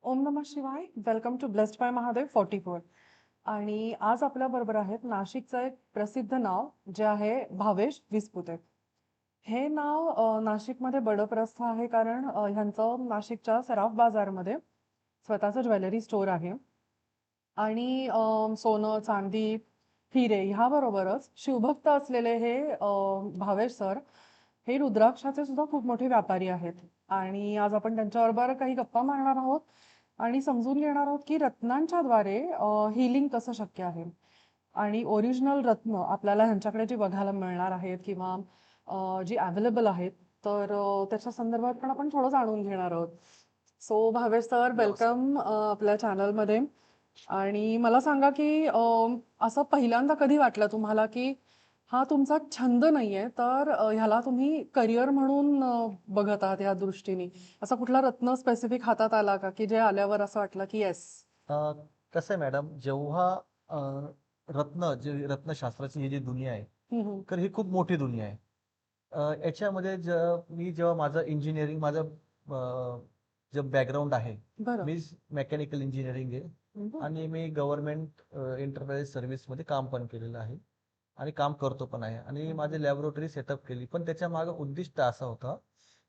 ओम नमः शिवाय. Welcome to blessed by Mahadev 44. आणि आज आपल्या बरोबर आहेत नाशिकचं एक प्रसिद्ध नाव जे आहे भावेश विस्पुते. हे नाव नाशिकमध्ये बडं आहे कारण ह्यांचं नाशिकच्या सराफ बाजारमध्ये स्वतःचं ज्वेलरी स्टोअर आहे. आणि सोनं, चांदी, हिरे ह्याबरोबरच शिवभक्त असलेले हे भावेश सर हे रुद्राक्षाचे सुद्धा खूप मोठे व्यापारी आहेत. आणि आज आपण त्यांच्याबरोबर काही गप्पा मारणार आहोत आणि समजून घेणार आहोत की रत्नांच्या द्वारे हीलिंग कसं शक्य आहे. आणि ओरिजिनल रत्न आपल्याला ह्यांच्याकडे जी बघायला मिळणार आहेत किंवा जी अवेलेबल आहेत तर त्याच्या संदर्भात पण आपण थोडं जाणून घेणार आहोत. सो भावेश सर नमस्कार. वेलकम आपल्या चॅनलमध्ये. आणि मला सांगा की असं पहिल्यांदा कधी वाटलं तुम्हाला की हा तुमचा छंद नाहीये तर ह्याला तुम्ही करिअर म्हणून बघत आहात या दृष्टीने? असा कुठला रत्न स्पेसिफिक हातात आला का की जे आल्यावर असं वाटलं की येस? अ, कसं आहे मॅडम, जेव्हा अ, रत्नशास्त्राची ही जी दुनिया आहे, तर ही खूप मोठी दुनिया आहे. याच्यामध्ये मी जेव्हा माझं इंजिनिअरिंग जे बॅकग्राऊंड आहे, बरं. मी मेकॅनिकल इंजिनिअरिंग आहे बरं. आणि मी गव्हर्नमेंट एंटरप्राइज सर्व्हिसमध्ये काम पण केलेलं आहे आणि काम करतो पण आहे आणि माझी लॅबोरेटरी सेटअप केली. पण त्याच्या मागे उद्दिष्ट असा होता,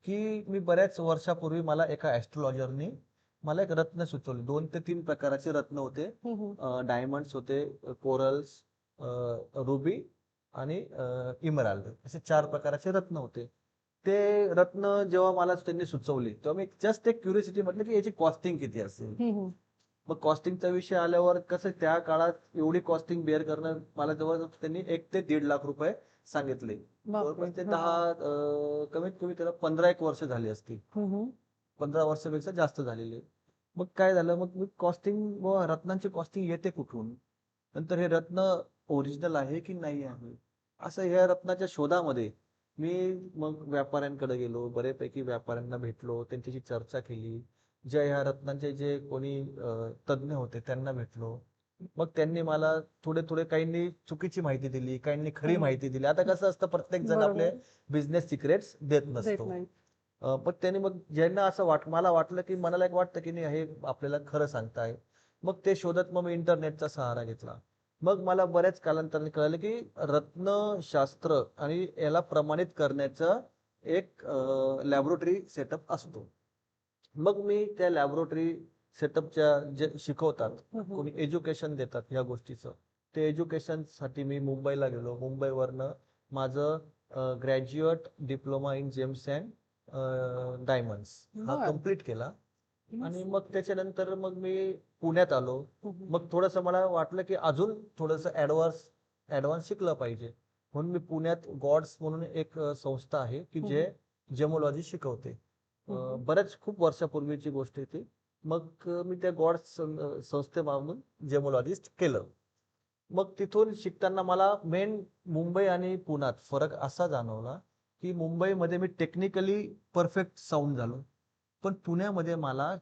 की मी बऱ्याच वर्षापूर्वी मला एका ॲस्ट्रोलॉजरनी मला एक रत्न सुचवले. 2 ते 3 प्रकारचे रत्न होते. डायमंड्स होते, कोरल्स, रुबी आणि इमराल्ड असे 4 प्रकारचे रत्न होते. ते रत्न जेव्हा मला त्यांनी सुचवले, तेव्हा मी जस्ट एक क्युरिओसिटी म्हटलं, की याची कॉस्टिंग किती असेल? मग कॉस्टिंगचा विषय आल्यावर कसं त्या काळात एवढी कॉस्टिंग बेअर करणं मला जवळ त्यांनी 1 ते दीड लाख रुपये सांगितले. बापरे. जवळपास ते हां. 10 कमीत कमी त्याला 15 एक वर्ष झाली असतील. हं, हं. 15 वर्षापेक्षा जास्त झालेले. मग काय झालं, मग मी कॉस्टिंग व रत्नांची कॉस्टिंग येते कुठून? नंतर हे रत्न ओरिजिनल आहे की नाही आहे? असं ह्या रत्नाच्या शोधामध्ये मी मग व्यापाऱ्यांकडे गेलो. बऱ्यापैकी व्यापाऱ्यांना भेटलो. त्यांच्याशी चर्चा केली. ज्या ह्या रत्नांचे जे कोणी तज्ञ होते त्यांना भेटलो. मग त्यांनी मला थोडे-थोडे काहींनी चुकीची माहिती दिली, काहींनी खरी हं. माहिती दिली. आता कसं असतं, प्रत्येक जण आपले बरोबर. बिझनेस सिक्रेट्स देत देत नसतो. नाही. पण त्यांनी मग ज्यांना असं मला वाटलं, की मनाला एक वाटतं, की नाही हे आपल्याला खरं सांगताय. मग ते शोधत मग मी इंटरनेटचा सहारा घेतला. मग मला बऱ्याच कालांतराने कळालं, की रत्नशास्त्र आणि याला प्रमाणित करण्याचं एक लॅबोरेटरी सेटअप असतो. मग मी त्या लॅबोरेटरी सेटअपच्या जे शिकवतात, हं, हं. कोणी एज्युकेशन देतात या गोष्टीचं. ते एज्युकेशनसाठी मी मुंबईला गेलो. मुंबईवरनं माझं graduate diploma in gems and diamonds हा बरं. कंप्लीट केला. आणि मस्त. मग त्याच्यानंतर मग मी पुण्यात आलो. हं, हं. मग थोडंसं मला वाटलं, की अजून थोडंसं ॲडव्हान्स शिकलं पाहिजे. म्हणून मी पुण्यात गॉड्स म्हणून एक संस्था आहे, की हं, जे हं. जेमोलॉजी शिकवते. हं, हं. बऱ्याच खूप वर्षापूर्वीची गोष्ट आहे ती. मग मी त्या गॉड्स संस्थेमागून जेमोलॉजिस्ट केलं. मग तिथून शिकताना मला मेन मुंबई आणि पुण्यात फरक असा जाणवला, की मुंबईमध्ये मी टेक्निकली परफेक्ट साउंड झालो. पण पुण्यामध्ये मला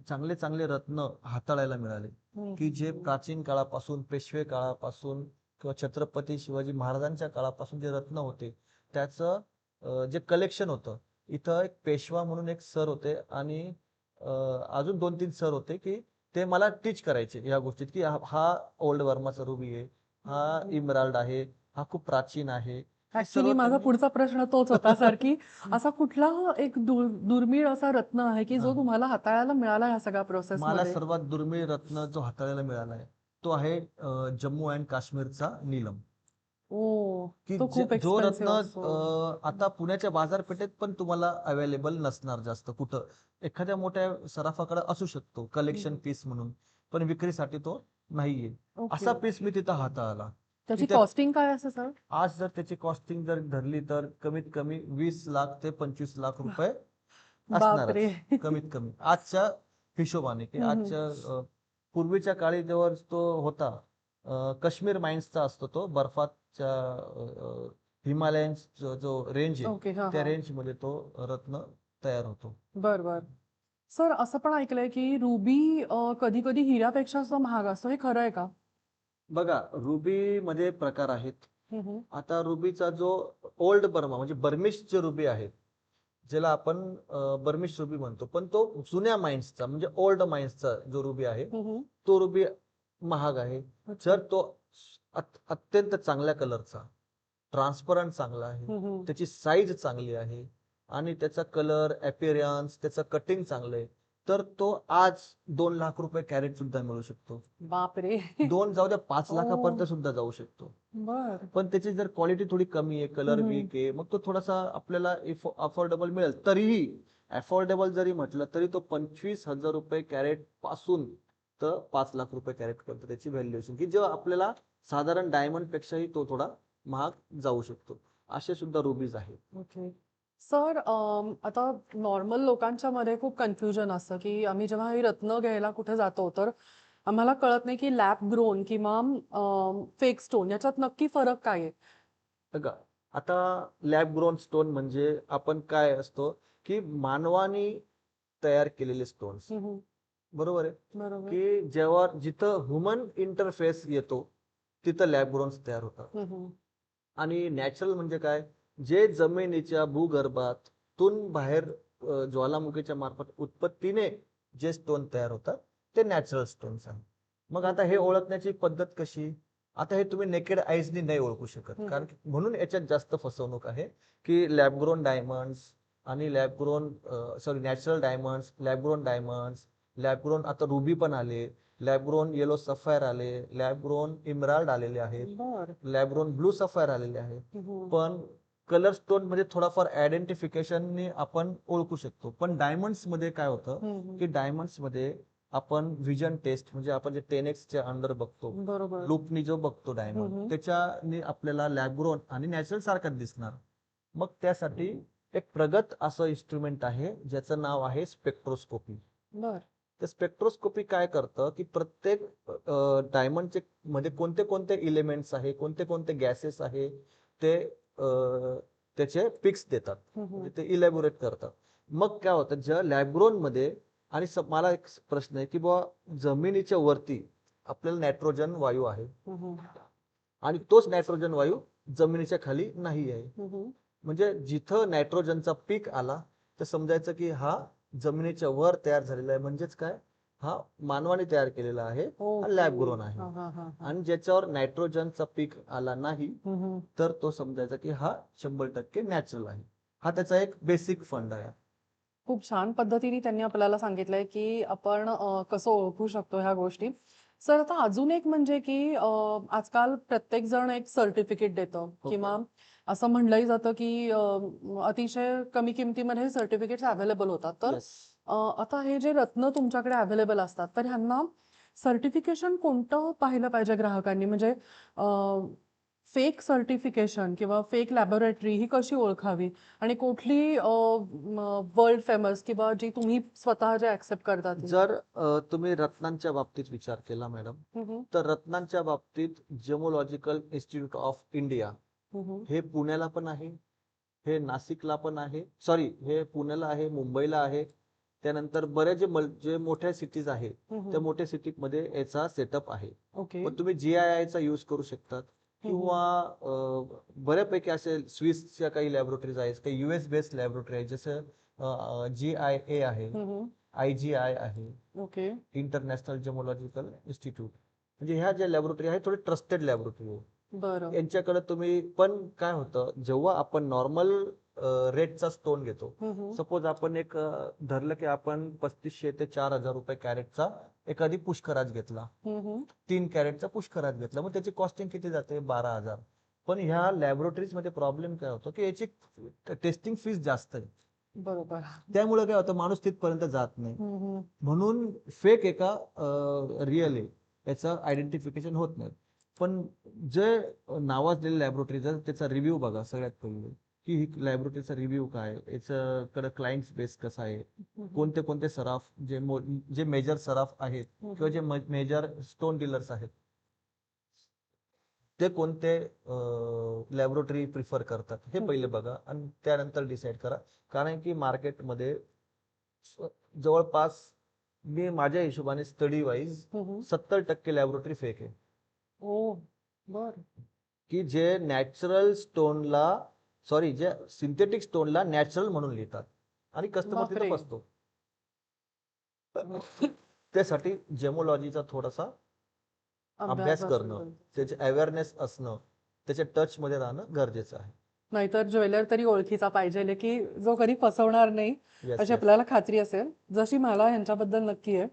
चांगले चांगले रत्न हाताळायला मिळाले, हं, की हं, जे हं. प्राचीन काळापासून, पेशवे काळापासून किंवा छत्रपती शिवाजी महाराजांच्या काळापासून जे रत्न होते, त्याचं जे कलेक्शन होतं. इथं एक पेशवा म्हणून एक सर होते आणि अ, अजून 2-3 सर होते, की ते मला टीच करायचे या गोष्टीत, की हा ओल्ड वर्माचा रुबी आहे, हा इमराल्ड आहे, हा खूप प्राचीन आहे. हे सर्व ऍक्च्युली माझा त्यांनी पुढचा प्रश्न तोच होता सर, की असा कुठला एक दुर्मिळ असा रत्न आहे, की जो हां. तुम्हाला हाताळायला मिळाला ह्या सगळ्या मला प्रोसेसमध्ये? सर्वात दुर्मिळ रत्न जो हाताळायला मिळाला आहे, तो आहे जम्मू अँड काश्मीरचा नीलम. ओह! की तो खूप जो रत्न एक्सपेन्सिव्ह असतो. आता पुण्याच्या बाजारपेठेत पण तुम्हाला अवेलेबल नसणार जास्त कुठं. एखाद्या मोठ्या सराफाकडे असू शकतो कलेक्शन पीस म्हणून, पण विक्रीसाठी तो नाहीये. ओके. असा पीस मी तिथं हाताळला, की त्याची त्या कॉस्टिंग काय असते सर? आज जर त्याची कॉस्टिंग जर धरली तर कमीत कमी 20 लाख ते 25 लाख रुपये बापरे! असणारच. कमीत कमी. आजच्या हिशोबाने, की हं, हं. आजच्या पूर्वीच्या काळी जेव्हा तो होता, काश्मीर माइन्सचा असतो तो बर्फाच्या हिमालयन जो जो रेंज आहे, ओके. हां, त्या हां. रेंजमध्ये तो रत्न तयार होतो. बरं, बरं. सर असं पण ऐकलंय, की रुबी कधी-कधी हिऱ्यापेक्षा सुद्धा महाग असतो. हे खरं आहे का? बघा, रुबीमध्ये प्रकार आहेत. हं, हं. आता रुबीचा जो ओल्ड बर्मा म्हणजे बर्मिश जे रुबी आहेत, ज्याला आपण बर्मिश रुबी म्हणतो, पण तो जुन्या माइन्सचा म्हणजे ओल्ड माइन्सचा जो रुबी आहे हम्म. तो रुबी महाग आहे. अच्छा. जर तो अत्यंत चांगल्या कलरचा, ट्रान्सपरंट चांगला आहे, हम्म. त्याची साईज चांगली आहे आणि त्याचा कलर, अपीअरन्स, त्याचं कटिंग चांगलं आहे, तर तो आज 2 लाख रुपये कॅरेट सुद्धा मिळू शकतो. बापरे. दोन जाऊ द्या, 5 लाखापर्यंत ओ. सुद्धा जाऊ शकतो. बर. पण त्याची जर क्वालिटी थोडी कमी आहे, कलर हम्म. वीक आहे, मग तो थोडासा आपल्याला अफोर्डेबल मिळेल. तरीही अफोर्डेबल जरी म्हटलं तरी तो 25,000 रुपये कॅरेट पासून तर 5 लाख रुपये कॅरेट पर्यंत त्याची व्हॅल्युएशन, की जेव्हा आपल्याला साधारण डायमंड पेक्षाही तो थोडा महाग जाऊ शकतो. असे सुद्धा रुबीज आहेत. ओके. सर, आता नॉर्मल लोकांच्या मध्ये खूप कन्फ्युजन असतं की आम्ही जेव्हा ही रत्न घ्यायला कुठे जातो तर आम्हाला कळत नाही की लॅब ग्रोन किंवा फेक स्टोन याच्यात नक्की फरक काय आहे? बघा, आता लॅब ग्रोन स्टोन म्हणजे आपण काय असतो, की मानवाने तयार केलेले स्टोन्स, हम्म. बरोबर आहे, बरोबर. की जेव्हा जिथं ह्युमन इंटरफेस येतो तिथं लॅब ग्रोन्स तयार होतात. हम्म. आणि नॅचरल म्हणजे काय, जे जमिनीच्या भूगर्भातून बाहेर ज्वालामुखीच्या मार्फत उत्पत्तीने जे स्टोन तयार होतात ते नॅचरल स्टोन्स आहेत. मग आता हे ओके. ओळखण्याची पद्धत कशी? आता हे तुम्ही नेकेड आईजनी नाही ओळखू शकत, कारण हम्म. म्हणून याच्यात जास्त फसवणूक आहे, की लॅब ग्रोन डायमंड्स आणि lab grown sorry natural diamonds, lab grown diamonds, lab grown आता रुबी पण आले, लॅब ग्रोन येलो सफायर आले, लॅब ग्रोन इमराल्ड आलेले आहेत, बर. लॅब्रोन ब्लू सफायर आलेले आहेत. हम्म. पण कलर स्टोन मध्ये थोडाफार आयडेंटिफिकेशनने आपण ओळखू शकतो. पण डायमंड्स मध्ये काय होतं, हम्म. की डायमंड्स मध्ये आपण विजन टेस्ट म्हणजे आपण जे 10x च्या अंडर बघतो, बरोबर. लूपनी जो बघतो डायमंड, हम्म. त्याच्याने आपल्याला लॅब्रोन आणि नॅचरल सारखाच दिसणार. मग त्यासाठी एक प्रगत असं इन्स्ट्रुमेंट आहे ज्याचं नाव आहे स्पेक्ट्रोस्कोपी. बर. तर स्पेक्ट्रोस्कोपी काय करतं, की प्रत्येक डायमंडचे मध्ये कोणते कोणते इलेमेंट्स आहे, कोणते कोणते गॅसेस आहे, ते त्याचे पिक्स देतात, म्हणजे ते इलॅबोरेट करतात. मग काय होतं, ज्या लॅब्रोन मध्ये आणि मला एक प्रश्न आहे, की बाबा जमिनीच्या वरती आपल्याला नायट्रोजन वायू आहे हम्म. आणि तोच नायट्रोजन वायू जमिनीच्या खाली नाही आहे. हम्म. म्हणजे जिथं नायट्रोजनचा पीक आला तर समजायचं की हा जमिनीच्या वर तयार झालेला आहे, म्हणजेच काय, हा मानवाने तयार केलेला आहे, हा ओके. लॅब ग्रोन आहे. हा हा हा हा. आणि ज्याच्यावर नायट्रोजनचा पीक आला नाही हम्म. तर तो समजायचा की हा 100% नॅचरल आहे. हा त्याचा एक बेसिक फंड आहे. खूप छान पद्धतीने त्यांनी आपल्याला सांगितलंय की आपण कसं ओळखू शकतो ह्या गोष्टी. सर, आता अजून एक म्हणजे की आजकाल प्रत्येक जण एक सर्टिफिकेट देतं हो. किंवा असं म्हणलंही जातं की अतिशय कमी किमतीमध्ये सर्टिफिकेट्स अवेलेबल होतात. तर येस. आता हे जे रत्न तुमच्याकडे अवेलेबल असतात तर ह्यांना सर्टिफिकेशन कोणतं पाहिलं पाहिजे ग्राहकांनी? म्हणजे फेक सर्टिफिकेशन किंवा फेक लॅबोरेटरी ही कशी ओळखावी आणि कुठली वर्ल्ड फेमस किंवा जी तुम्ही स्वतः जे ऍक्सेप्ट करता ती? जर तुम्ही रत्नांच्या बाबतीत विचार केला मॅडम, हम्म. तर रत्नांच्या बाबतीत जेमोलॉजिकल इन्स्टिट्यूट ऑफ इंडिया हम्म. हे पुण्याला पण आहे, हे नाशिकला पण आहे, सॉरी हे पुण्याला आहे, मुंबईला आहे. त्यानंतर बऱ्याच जे मोठ्या सिटीज आहेत त्या मोठ्या सिटीमध्ये याचा सेटअप आहे. ओके. मग तुम्ही GII चा यूज करू शकतात किंवा बऱ्यापैकी असे स्विसच्या काही लॅबोरेटरीज आहेत, काही US बेस्ड लॅबोरेटरी आहेत, जसं GIA आहे, IGI आहे, ओके. International gemological institute. म्हणजे ह्या ज्या लॅबोरेटरी आहेत थोडे ट्रस्टेड लॅबोरेटरी आहे. बरं. यांच्याकडे तुम्ही, पण काय होतं, जेव्हा आपण नॉर्मल रेटचा स्टोन घेतो, सपोज आपण एक धरलं की आपण 3500 ते 4000 रुपये कॅरेटचा एखादी पुष्कराज घेतला, 3 कॅरेटचा पुष्कराज घेतला, मग त्याची कॉस्टिंग किती जाते? 12,000. पण ह्या लॅबोरेटरीज मध्ये प्रॉब्लेम काय होतो, की याची टेस्टिंग फीस जास्त आहे. बरोबर. त्यामुळे काय होतं, माणूस तिथपर्यंत जात नाही. हम्म. म्हणून फेक एका रिअल आहे याचं आयडेंटिफिकेशन होत नाही. पण जे नावाजलेले लॅबोरेटरीज त्याचा रिव्ह्यू बघा सगळ्यात पहिले, की ही लॅबोरेटरीचा रिव्ह्यू काय, याच्याकडे क्लायंट बेस कसा आहे, कोणते कोणते सराफ, जे मेजर सराफ आहेत किंवा जे मेजर स्टोन डीलर्स आहेत ते कोणते लॅबोरेटरी प्रिफर करतात हे पहिले बघा आणि त्यानंतर डिसाईड करा. कारण की मार्केटमध्ये जवळपास, मी माझ्या हिशोबाने स्टडी वाईज 70% लॅबोरेटरी फेक आहे. ओ. बर. की जे नॅचरल स्टोनला, सॉरी, जे सिंथेटिक स्टोनला नॅचरल म्हणून लिहितात. आणि कस्टमर तिथं बापरे. फसतो. त्यासाठी जेमोलॉजीचा थोडासा अभ्यास अभ्यास असणं करणं, गरजेचं आहे. त्याचे अवेअरनेस असणं, त्याच्या टच मध्ये राहणं गरजेचं आहे. नाहीतर ज्वेलर तरी ओळखीचा पाहिजे की जो कधी फसवणार नाही येस अशी येस. आपल्याला खात्री असेल, जशी मला ह्यांच्याबद्दल नक्की आहे.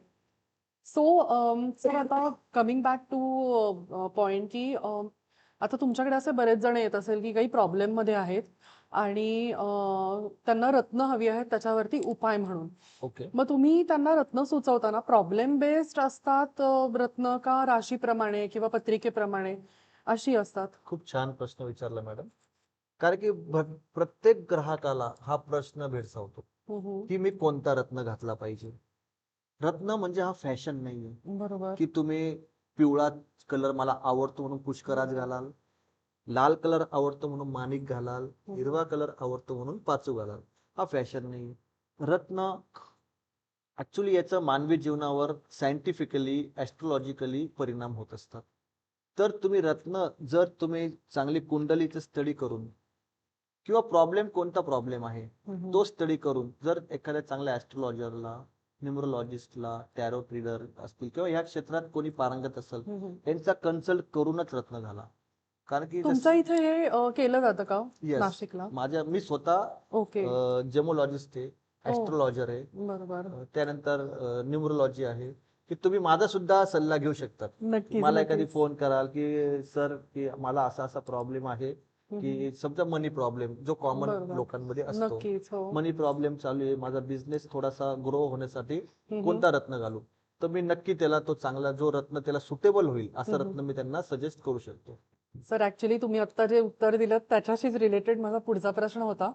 सो आता कमिंग बॅक टू पॉइंट की आता तुमच्याकडे असे बरेच जण येत असेल की काही प्रॉब्लेम मध्ये आहेत आणि त्यांना रत्न हवी आहेत त्याच्यावरती उपाय म्हणून. ओके. मग तुम्ही त्यांना रत्न सुचवताना प्रॉब्लेम बेस्ड असतात रत्न का राशीप्रमाणे किंवा पत्रिकेप्रमाणे अशी असतात? खूप छान प्रश्न विचारला मॅडम. कारण की प्रत्येक ग्राहकाला हा प्रश्न भेडसावतो हम्म. की मी कोणता रत्न घातला पाहिजे. रत्न म्हणजे हा फॅशन नाहीये बरोबर. की तुम्ही पिवळा कलर मला आवडतो म्हणून पुष्कराज घालाल, लाल कलर आवडतो म्हणून माणिक घालाल, हिरवा कलर आवडतो म्हणून पाचू घालाल. हा फॅशन नाही. रत्न ऍक्च्युली याचा मानवी जीवनावर सायंटिफिकली ऍस्ट्रोलॉजिकली परिणाम होत असतात. तर तुम्ही रत्न जर तुम्ही चांगली कुंडलीचं स्टडी करून किंवा प्रॉब्लेम कोणता प्रॉब्लेम आहे तो स्टडी करून जर एखाद्या चांगल्या ऍस्ट्रोलॉजरला, न्यूमरोलॉजिस्टला, टॅरो रीडर असतील किंवा या क्षेत्रात कोणी पारंगत असेल त्यांचा कन्सल्ट करूनच रत्न घाला. कारण की तुमच्या इथे हे केलं जातं का येस, नाशिकला? मी स्वतः ओके. जेमोलॉजिस्ट आहे, ओ. ऍस्ट्रोलॉजर आहे. बरोबर. त्यानंतर न्यूमरोलॉजी आहे की तुम्ही माझा सुद्धा सल्ला घेऊ शकतात. नक्कीच मला एखादी नक्कीच. फोन कराल की सर की मला असा असा प्रॉब्लेम आहे हम्म. की समजा मनी प्रॉब्लेम जो कॉमन बरोबर. लोकांमध्ये असतो. नक्कीच. हो. मनी प्रॉब्लेम चालू आहे, माझा बिझनेस थोडासा ग्रो होण्यासाठी हम्म. कोणता रत्न घालू. तर मी नक्की त्याला तो चांगला जो रत्न त्याला सुटेबल होईल असं हम्म. रत्न मी त्यांना सजेस्ट करू शकतो. सर ऍक्च्युली तुम्ही आता जे उत्तर दिलं त्याच्याशीच रिलेटेड माझा पुढचा प्रश्न होता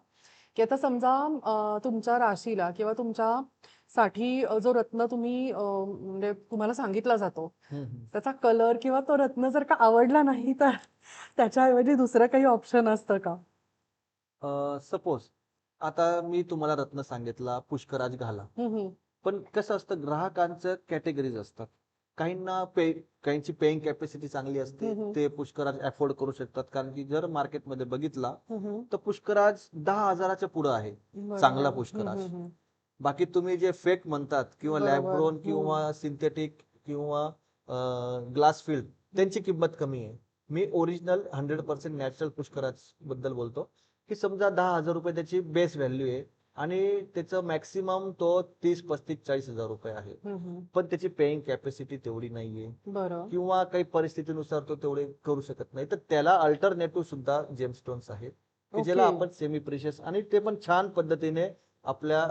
की आता समजा तुमच्या राशीला किंवा तुमच्या साठी जो रत्न तुम्ही म्हणजे तुम्हाला सांगितला जातो त्याचा कलर किंवा तो रत्न जर का आवडला नाही तर त्याच्याऐवजी दुसरं काही ऑप्शन असतं का? सपोज आता मी तुम्हाला रत्न सांगितला पुष्कराज घाला. हम्म. पण कसं असतं ग्राहकांचं कॅटेगरीज असतात. काहींना काहींची पेइंग कॅपॅसिटी चांगली असते, हम्म. ते पुष्कराज अफोर्ड करू शकतात. कारण की जर मार्केटमध्ये बघितला हम्म. तर पुष्कराज 10,000च्या पुढे आहे चांगला बरोबर. पुष्कराज. हम्म. बाकी तुम्ही जे फेक म्हणतात किंवा बरोबर. लॅबग्रोन किंवा सिंथेटिक किंवा ग्लास फील्ड त्यांची किंमत कमी आहे. मी ओरिजिनल 100% नॅचरल पुष्कराज बद्दल बोलतो की समजा 10,000 रुपये त्याची बेस व्हॅल्यू आहे आणि त्याचं मॅक्सिमम तो 30, 35, 40 हजार रुपये आहे. पण त्याची पेइंग कॅपॅसिटी तेवढी नाहीये बरं. किंवा काही परिस्थितीनुसार तो तेवढे करू शकत नाही. तर त्याला अल्टरनेटिव्ह सुद्धा जेमस्टोन्स आहेत की ज्याला ओके. आपण सेमी प्रिशियस आणि ते पण छान पद्धतीने आपल्या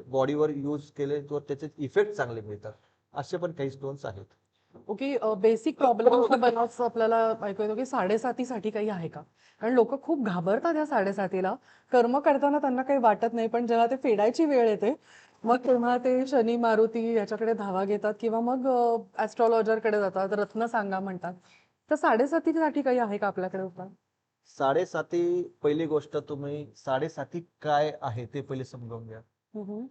बॉडीवर यूज केले तर त्याचे इफेक्ट चांगले मिळतात. असे पण काही स्टोन्स आहेत. ओके. बेसिक प्रॉब्लेम बराच आपल्याला ऐकू येतो की साडेसातीसाठी काही आहे का? कारण लोक खूप घाबरतात या साडेसातीला. कर्म करताना त्यांना काही वाटत नाही पण जेव्हा ते फेडायची वेळ येते मग तेव्हा ते शनी मारुती याच्याकडे धावा घेतात किंवा मग ऍस्ट्रॉलॉजरकडे जातात, रत्न सांगा म्हणतात. तर साडेसातीसाठी काही आहे का आपल्याकडे उपाय? साडेसाती पहिली गोष्ट तुम्ही साडेसाती काय आहे ते पहिले समजावून घ्या. हम्म.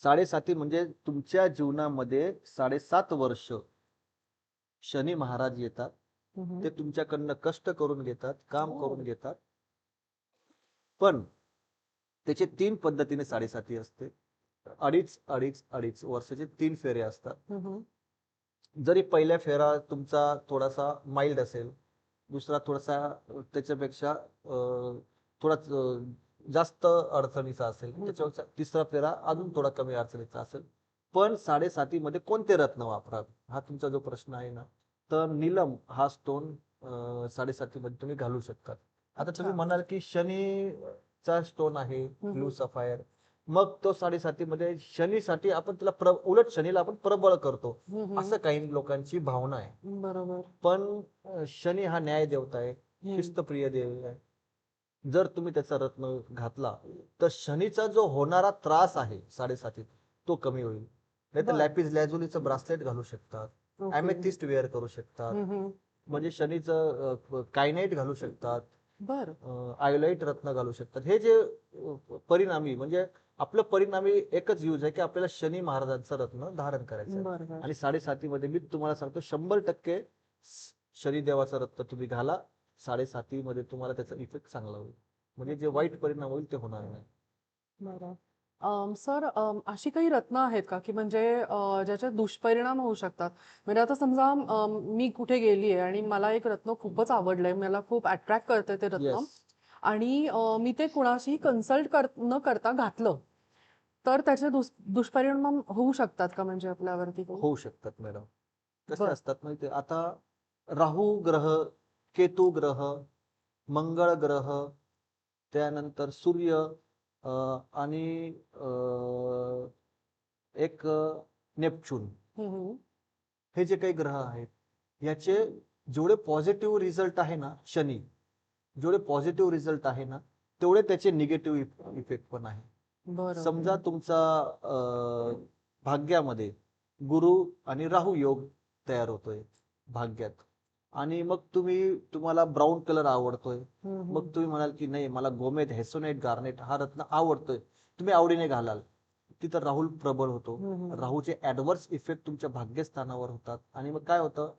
साडेसाती म्हणजे तुमच्या जीवनामध्ये 7.5 वर्ष शनी महाराज येतात. ते तुमच्याकडनं कष्ट करून घेतात, काम करून घेतात. पण त्याचे 3 पद्धतीने साडेसाती असते. अडीच अडीच अडीच वर्षाचे 3 फेरे असतात. जरी पहिल्या फेरा तुमचा थोडासा माइल्ड असेल, दुसरा थोडासा त्याच्यापेक्षा थोडा जास्त अडचणीचा असेल, त्याच्यापेक्षा तिसरा फेरा अजून थोडा कमी अडचणीचा असेल. पण साडेसाती मध्ये कोणते रत्न वापरावे हा तुमचा जो प्रश्न आहे ना, तर नीलम हा स्टोन साडेसाती मध्ये तुम्ही घालू शकता. आता तुम्ही म्हणाल की शनीचा स्टोन आहे ब्लू सफायर, मग तो साडेसाती मध्ये शनीसाठी आपण त्याला उलट शनीला आपण प्रबळ करतो असं काही लोकांची भावना आहे. बरोबर. पण शनी हा न्याय देवता आहे, शिस्तप्रिय देव आहे. जर तुम्ही त्याचा रत्न घातला तर शनीचा जो होणारा त्रास आहे साडेसातीत तो कमी होईल. नाही तर लॅपिस लॅझुलीचं ब्रासलेट घालू शकतात, ॲमेथिस्ट वेअर करू शकतात, म्हणजे शनीचं कायनाइट घालू शकतात, आयोलाइट रत्न घालू शकतात. हे जे परिणामी म्हणजे आपलं परिणामी एकच यूज आहे की आपल्याला शनी महाराजांचं रत्न धारण करायचं. आणि साडेसातीमध्ये मी तुम्हाला सांगतो 100% शनिदेवाचं रत्न तुम्ही घाला. साडेसातीमध्ये तुम्हाला त्याचा इफेक्ट चांगला होईल, म्हणजे जे वाईट परिणाम होईल ते होणार नाही. बरं. सर, अशी काही रत्न आहेत का, की म्हणजे ज्याचे दुष्परिणाम होऊ शकतात? म्हणजे आता समजा मी कुठे गेली आहे आणि मला एक रत्न खूपच आवडलंय, मला खूप अट्रॅक्ट करतंय ते रत्न येस. आणि मी ते कुणाशीही कन्सल्ट न करता घातलं, तर त्याचे दुष्परिणाम होऊ शकतात का म्हणजे आपल्यावरती काही? होऊ शकतात मॅडम. कसे बरं. असतात माहिती आहे? आता राहू ग्रह, केतू ग्रह, मंगळ ग्रह, त्यानंतर सूर्य, अ, आणि एक नेपच्यून, हं, हं. हे जे काही ग्रह आहेत, याचे जेवढे पॉझिटिव्ह रिझल्ट आहे ना शनी, जेवढे पॉझिटिव्ह रिझल्ट आहे ना, तेवढे त्याचे निगेटिव्ह इफेक्ट पण आहे. समजा बरं. तुमचा भाग्यामध्ये गुरु आणि राहू योग तयार होतोय भाग्यात, आणि मग तुम्हाला ब्राऊन कलर आवडतोय, हं, हं. मग तुम्ही म्हणाल की नाही मला गोमेद हेसोनेट गार्नेट हा रत्न आवडतोय, तुम्ही आवडीने घालाल, तिथं राहुल प्रबळ होतो. हं, हं. राहूचे ऍडव्हर्स इफेक्ट तुमच्या भाग्यस्थानावर होतात आणि मग काय होतं,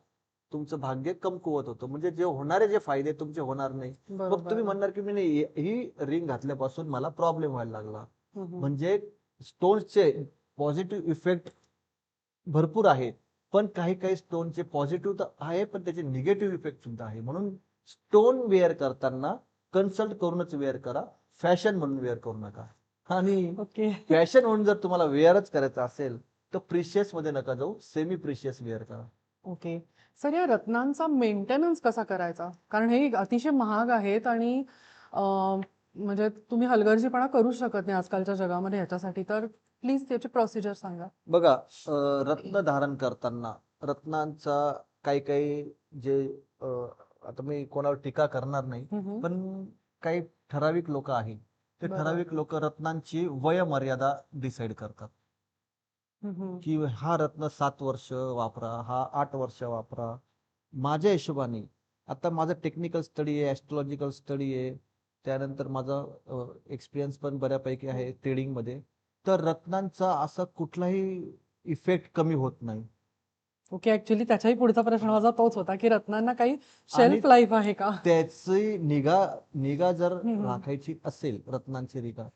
तुमचं भाग्य कमकुवत होतं, म्हणजे जे होणारे जे फायदे तुमचे होणार नाही. मग तुम्ही बरोबर. म्हणणार की मी नाही, ही रिंग घातल्यापासून मला प्रॉब्लेम व्हायला लागला. हं, हं. म्हणजे स्टोन्सचे पॉझिटिव्ह इफेक्ट भरपूर आहेत, पण काही काही स्टोनचे पॉझिटिव्ह तर आहे, पण त्याचे निगेटिव्ह इफेक्ट सुद्धा आहे. म्हणून स्टोन वेअर करताना कन्सल्ट करूनच वेअर करा, फॅशन म्हणून वेअर करू नका. आणि ओके. फॅशन म्हणून जर तुम्हाला वेअरच करायचं असेल तर प्रिशियस मध्ये नका जाऊ, सेमी प्रिशियस वेअर करा. ओके. सर, या रत्नांचा मेंटेनन्स कसा करायचा? कारण हे अतिशय महाग आहेत आणि अ, म्हणजे तुम्ही हलगर्जीपणा करू शकत नाही आजकालच्या जगामध्ये ह्याच्यासाठी. तर प्लीज त्याची प्रोसिजर सांगा. बघा, रत्न धारण करताना रत्नांचा काही काही जे अ, आता मी कोणावर टीका करणार नाही, हं, हं. पण काही ठराविक लोक आहेत, ते बरं. ठराविक लोक रत्नांची वयमर्यादा डिसाईड करतात, हं, हं. की हा रत्न 7 वर्ष वापरा, हा 8 वर्ष वापरा. माझ्या हिशोबाने, आता माझं टेक्निकल स्टडी आहे, ऍस्ट्रॉलॉजिकल स्टडी आहे, त्यानंतर माझा एक्सपिरियन्स पण बऱ्यापैकी आहे ट्रेडिंग मध्ये, तर रत्नांचा असा कुठलाही इफेक्ट कमी होत नाही. ओके. ॲक्चुअली त्याच्याही पुढचा प्रश्न माझा तोच होता, की रत्नांना काही आणि शेल्फ लाईफ आहे का? त्याची निगा निगा जर हं, हं. राखायची असेल, रत्नांची निगा,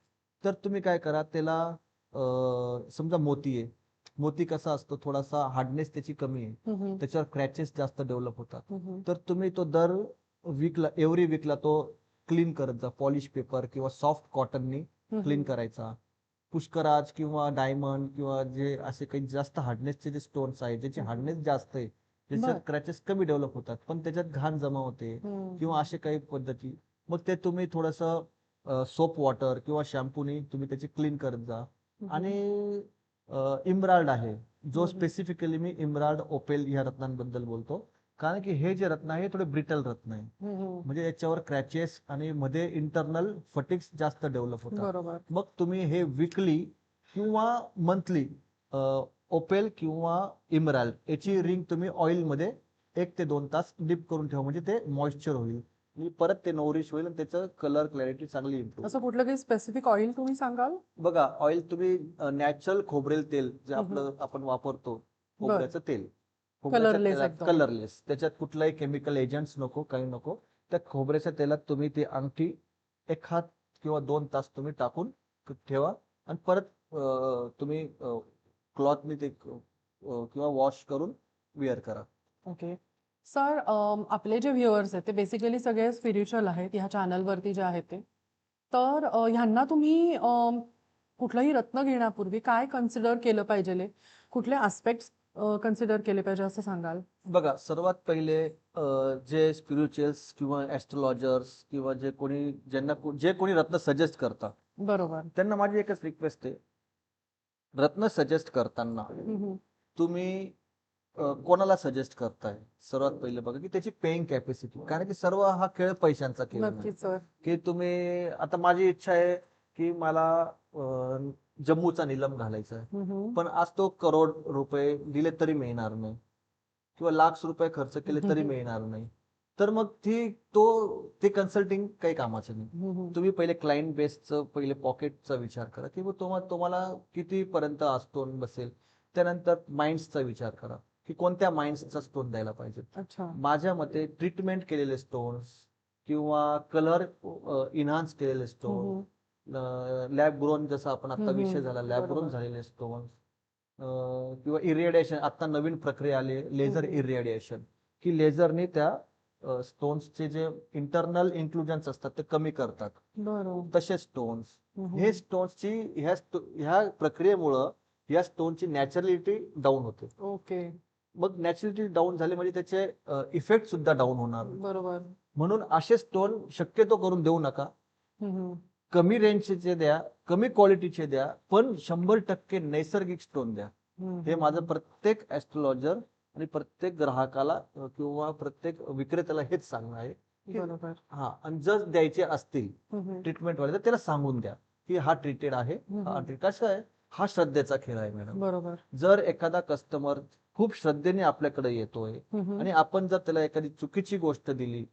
तर तुम्ही काय करा त्याला, समजा मोती आहे, मोती कसा असतो, थोडासा हार्डनेस त्याची कमी आहे, हं, हं. त्याच्यावर क्रॅचेस जास्त डेव्हलप होतात, हं, हं. तर तुम्ही तो दर वीकला, एव्हरी वीकला तो क्लीन करत जा, पॉलिश पेपर किंवा सॉफ्ट कॉटननी हं, क्लीन हं. करायचा. पुष्कराज किंवा डायमंड किंवा जे असे काही जास्त हार्डनेसचे जे स्टोन्स आहेत, ज्याची हं, हं. हार्डनेस जास्त आहे, ज्याच्यात बरं. क्रॅचेस कमी डेव्हलप होतात पण त्याच्यात घाण जमा होते, हं. किंवा असे काही पद्धती, मग ते तुम्ही थोडंसं सोप वॉटर किंवा शॅम्पूनी तुम्ही त्याची क्लीन करत जा. हं, हं. आणि इम्राल्ड आहे, जो हं, हं. स्पेसिफिकली मी इम्राल्ड ओपेल या रत्नांबद्दल बोलतो, कारण की हे जे रत्न आहे थोडे ब्रिटल रत्न आहे, हं, हं. म्हणजे याच्यावर क्रॅचेस आणि मध्ये इंटरनल फटिक्स जास्त डेव्हलप होतात. बरोबर. मग तुम्ही हे विकली किंवा मंथली ओपेल किंवा इमराल्ड हं, याची हं. रिंग तुम्ही ऑइल मध्ये 1 ते 2 तास डिप करून ठेवा, म्हणजे ते मॉइश्चर होईल आणि परत ते नोरिश होईल आणि त्याचं कलर क्लॅरिटी चांगली इम्प्रूव्ह असं होईल. कुठलं काही स्पेसिफिक ऑइल तुम्ही सांगाल? बघा, ऑइल तुम्ही नॅचरल खोबरेल तेल जे हं, हं. आपलं आपण वापरतो, बरं. खोबऱ्याचं तेल, खोबऱ्याच्या कलरलेस तेलात एकदम. कलरलेस, त्याच्यात कुठलाही केमिकल एजंट्स नको, काही नको, त्या खोबऱ्याच्या तेलात तुम्ही ती अंगठी 1 किंवा 2 तास तुम्ही टाकून ठेवा आणि परत तुम्ही क्लॉथनी ते किंवा वॉश करून वेअर करा. ओके. सर, आपले जे व्ह्युअर्स आहेत ते बेसिकली सगळे स्पिरिच्युअल आहेत ह्या चॅनलवरती जे आहेत ते. तर ह्यांना तुम्ही कुठलंही रत्न घेण्यापूर्वी काय कन्सिडर केलं पाहिजेले? कुठले ॲस्पेक्ट्स कन्सिडर केले पाहिजे असं सांगाल? बघा, सर्वात पहिले जे स्पिरिच्युअल्स किंवा ऍस्ट्रोलॉजर्स किंवा जे कोणी, जे कोणी रत्न सजेस्ट करतात, बरोबर. त्यांना माझी एकच रिक्वेस्ट आहे, रत्न सजेस्ट करताना हं, हं. तुम्ही कोणाला सजेस्ट करताय, सर्वात पहिले बघा की त्याची पेइंग कॅपॅसिटी, कारण की सर्व हा खेळ पैशांचा खेळ नाही. नक्कीच सर. की तुम्ही, आता माझी इच्छा आहे की मला जम्मूचा नीलम घालायचा आहे, हं, हं. पण आज तो करोड रुपये दिले तरी मिळणार नाही, किंवा लाख रुपये खर्च केले हं, तरी हं. मिळणार नाही, तर मग ते कन्सल्टिंग काही कामाचं नाही. हं, हं. तुम्ही पहिले क्लायंट बेसचं पहिले पॉकेटचा विचार करा, की तुम्हाला किती पर्यंत स्टोन बसेल. त्यानंतर माइंड्सचा विचार करा, की कोणत्या माइंड्सचा स्टोन द्यायला पाहिजे. अच्छा. माझ्या मते ट्रीटमेंट केलेले स्टोन्स किंवा कलर इन्हान्स केलेले हं, स्टोन, हं. लॅब ग्रोन, जसं आपण आता विषय झाला लॅब ग्रोन बरोबर. झालेले स्टोन्स, किंवा इरिडिएशन, आता नवीन प्रक्रिया आली लेझर इरिडिएशन, की लेझरने त्या स्टोन्सचे जे इंटरनल इन्क्लुजन्स असतात ते कमी करतात. बरोबर. तसे स्टोन्स, हे स्टोन्सची ह्या प्रक्रियेमुळं या स्टोनची नॅचरलिटी डाऊन होते. ओके. मग नॅचरलिटी डाऊन झाली म्हणजे त्याचे इफेक्ट सुद्धा डाऊन होणार. बरोबर. म्हणून असे स्टोन शक्यतो करून देऊ नका. हम्म. कमी रेंजचे द्या, कमी क्वालिटीचे द्या, पण 100% नैसर्गिक स्टोन द्या. हे माझं प्रत्येक ऍस्ट्रोलॉजर आणि प्रत्येक ग्राहकाला किंवा प्रत्येक विक्रेत्याला हेच सांगणं आहे की बरोबर. हा, आणि जर द्यायचे असतील ट्रीटमेंट वाले तर त्याला सांगून द्या की हा ट्रीटेड आहे. कसं आहे, हा श्रद्धेचा खेळ आहे मॅडम. बरोबर. जर एखादा कस्टमर खूप श्रद्धेने आपल्याकडे येतोय आणि आपण जर त्याला एखादी चुकीची गोष्ट दिली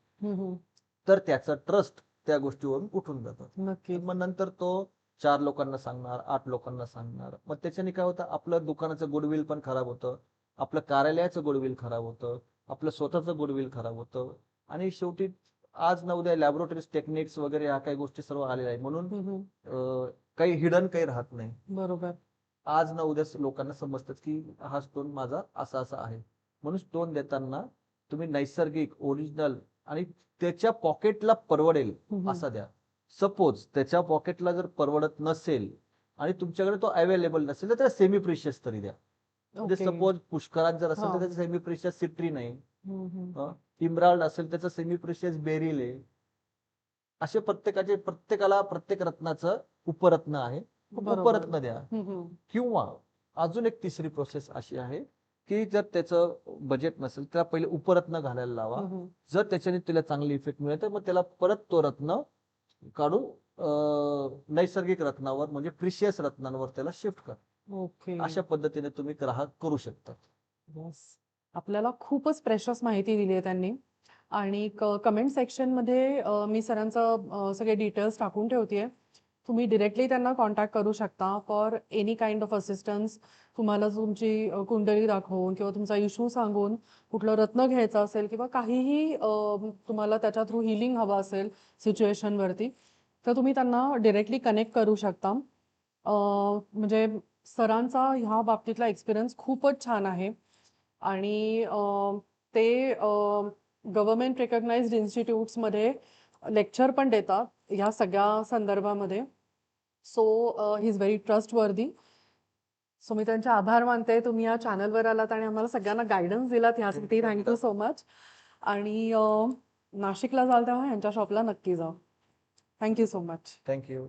तर त्याचं ट्रस्ट त्या गोष्टीवरून उठून जातं. नक्की. मग नंतर तो 4 लोकांना सांगणार, 8 लोकांना सांगणार. मग त्याच्याने काय होतं, आपलं दुकानाचं गुडविल पण खराब होतं, आपलं कार्यालयाचं गुडविल खराब होतं, आपलं स्वतःचं गुडविल खराब होतं. आणि शेवटी आज ना उद्या लॅबोरेटरीज टेक्निक्स वगैरे ह्या काही गोष्टी सर्व आलेल्या आहेत, म्हणून काही हिडन काही राहत नाही. बरोबर. आज ना उद्या लोकांना समजतात की हा स्टोन माझा असा असा आहे. म्हणून स्टोन देताना तुम्ही नैसर्गिक, ओरिजिनल आणि त्याच्या पॉकेटला परवडेल असा द्या. सपोज त्याच्या पॉकेटला जर परवडत नसेल आणि तुमच्याकडे तो अवेलेबल नसेल तर त्याला सेमी प्रिशियस तरी द्या. म्हणजे ओके. सपोज पुष्करात जर असेल तर हा. त्याचं सेमी प्रिशियस सिट्री नाही, इमराल्ड असेल त्याचं सेमी प्रिशियस बेरिल आहे. असे प्रत्येकाला प्रत्येक रत्नाचं उपरत्न आहे, बरोबर. उपरत्न द्या. किंवा अजून एक तिसरी प्रोसेस अशी आहे की जर त्याचं बजेट नसेल त्याला पहिले उपरत्न घालायला लावा. जर त्याच्याने त्याला चांगली इफेक्ट मिळेल तर मग त्याला परत तो रत्न काढून नैसर्गिक रत्नावर म्हणजे प्रिशियस रत्नांवर त्याला शिफ्ट करा. ओके. अशा पद्धतीने तुम्ही ग्राहक करू शकता. येस. आपल्याला खूपच प्रेशस माहिती दिली आहे त्यांनी. आणि कमेंट सेक्शनमध्ये मी सरांचं सगळे डिटेल्स टाकून ठेवते. तुम्ही डिरेक्टली त्यांना कॉन्टॅक्ट करू शकता for any kind of assistance. तुम्हाला तुमची कुंडली दाखवून किंवा तुमचा इश्यू सांगून कुठलं रत्न घ्यायचं असेल किंवा काहीही तुम्हाला त्याच्या थ्रू हिलिंग हवं असेल सिच्युएशनवरती, तर तुम्ही त्यांना डिरेक्टली कनेक्ट करू शकता. म्हणजे सरांचा ह्या बाबतीतला एक्सपिरियन्स खूपच छान आहे. आणि ते गव्हर्नमेंट रिकॉग्नाइज्ड इन्स्टिट्यूट्समध्ये लेक्चर पण देतात ह्या सगळ्या संदर्भामध्ये. So he is very trustworthy. So मी त्यांचे आभार मानते. तुम्ही या चॅनलवर आलात आणि आम्हाला सगळ्यांना गायडन्स दिलात ह्यासाठी. Thank you so much. आणि नाशिकला जाल तेव्हा यांच्या शॉपला नक्की जा. Thank you so much. थँक्यू.